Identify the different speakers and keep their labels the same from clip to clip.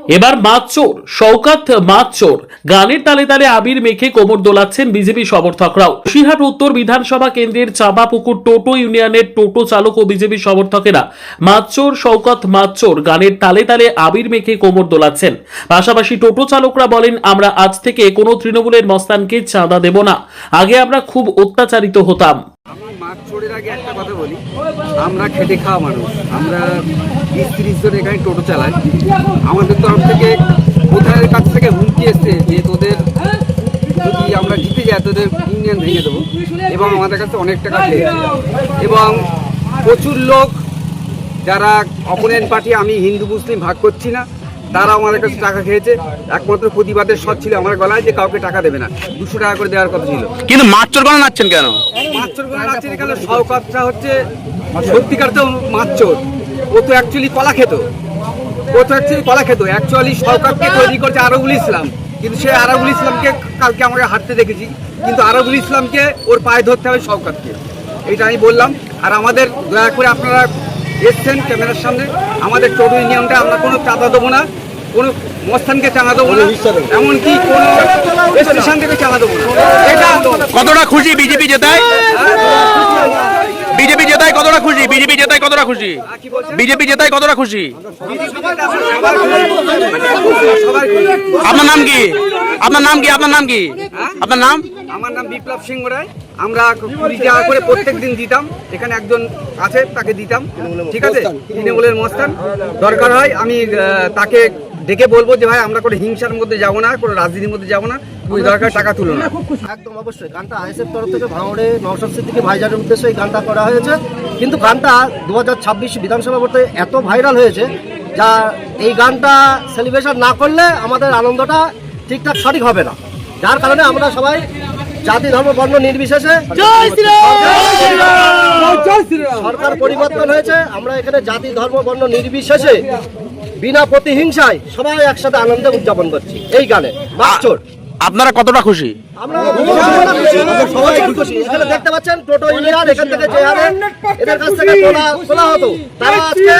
Speaker 1: এবার মাতচোর শওকত মাতচোর গানের তালে তালে আবির মেখে কোমর দোলাচ্ছেন বিজেপি সমর্থকরাও। বসিরহাট উত্তর বিধানসভা কেন্দ্রের চাঁপাপুকুর টোটো ইউনিয়নের টোটো চালক ও বিজেপি সমর্থকেরা মাতচোর শওকত মাতচোর গানের তালে তালে আবির মেখে কোমর দোলাচ্ছেন। পাশাপাশি টোটো চালকরা বলেন, আমরা আজ থেকে কোনো তৃণমূলের মস্তানকে চাঁদা দেব না। আগে আমরা খুব অত্যাচারিত হতাম।
Speaker 2: আমি মাছ চোরের আগে একটা কথা বলি, আমরা খেটে খাওয়া মানুষ, আমরা 20-30 জন এখানে টোটো চালাই। আমাদের তরফ থেকে কোথায়ের কাছ থেকে হুমকি এসছে যে তোদের যদি আমরা জিতে যাই তোদের ইউনিয়ন ভেঙে দেবো, এবং আমাদের কাছে অনেক টাকা খেয়েছে। এবং প্রচুর লোক যারা অপোনেন্ট পার্টি, আমি হিন্দু মুসলিম ভাগ করছি না, তারা আমাদের কাছে টাকা খেয়েছে। একমাত্র প্রতিবাদের শট ছিল আমার গলায় যে কাউকে টাকা দেবে না, 200 টাকা করে দেওয়ার কথা ছিল।
Speaker 3: কিন্তু মাছচোর গলা নাচছেন কেন?
Speaker 2: মাছচোর গলা নাচছেন কেন? শওকতটা হচ্ছে সত্যিকার তো মাছচোর, ও তো অ্যাকচুয়ালি কলা খেত, অ্যাকচুয়ালি শওকতকে তৈরি করছে আরবুল ইসলাম। কিন্তু সে আরবুল ইসলামকে কালকে আমাকে হাঁটতে দেখেছি, কিন্তু আরবুল ইসলামকে ওর পায়ে ধরতে হবে শওকতকে, এইটা আমি বললাম। আর আমাদের দয়া করে আপনারা এসছেন ক্যামেরার সামনে, আমাদের টোটো ইউনিয়নটা আমরা কোনো চাঁদা দেবো না, কোনো মস্তানকে চাঁদা দেবো না, এমনকি কোনো স্টেশন থেকে চাঁদা দেবো না। এটা
Speaker 3: কতটা খুশি বিজেপি জেতায়? বিজেপি জেতায় কতটা খুশি? বিজেপি জেতায় কতটা খুশি? বিজেপি জেতায় কতটা খুশি? আপনার নাম কি? আপনার নাম কি? আপনার নাম কি? আপনার নাম?
Speaker 2: আমার নাম বিপ্লব সিংহ রায়। আমরা 20 টাকা করে প্রত্যেক দিন দিতাম, এখানে একজন আছে তাকে দিতাম, ঠিক আছে, তৃণমূলের মস্তান। দরকার হয় আমি তাকে ডেকে বলবো যে ভাই আমরা কোনো হিংসার মধ্যে যাবো না, কোনো রাজনীতির মধ্যে যাবো না, তুমি দরকার টাকা তুলো না।
Speaker 4: একদম অবশ্যই গানটা আইএসএফ তরফ থেকে ভাঙড়ে নওশাদ সিদ্দিকী ভাইজানের উদ্দেশ্যে এই গানটা করা হয়েছে। কিন্তু গানটা 2026 বিধানসভা ভোটে এত ভাইরাল হয়েছে, যা এই গানটা সেলিব্রেশন না করলে আমাদের আনন্দটা ঠিকঠাক সঠিক হবে না। যার কারণে আমরা সবাই জাতি ধর্ম বর্ণ নির্বিশেষে, সরকার পরিবর্তন হয়েছে, আমরা এখানে জাতি ধর্ম বর্ণ নির্বিশেষে বিনা প্রতিহিংসায় সবাই একসাথে আনন্দে উদযাপন করছি এই গানে মাছচোর।
Speaker 3: আপনারা কতটা খুশি?
Speaker 4: আমরা সবাই খুশি। এখানে দেখতে পাচ্ছেন টোটো ইউনিয়ন, এখান থেকে যে হারে এদের কাছ থেকে তোলা হতো, তারা আজকে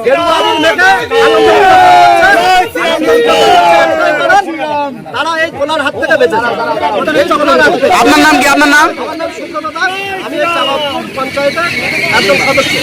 Speaker 4: গেরুয়া রং মেখে আনন্দ তারা এই কোলার হাত থেকে বেঁচেছে।
Speaker 3: আপনার নাম কি? আপনার নাম?
Speaker 4: আমার নাম সুব্রত দাস, আমি এই চাঁপাপুকুর পঞ্চায়েতের একজন সদস্য।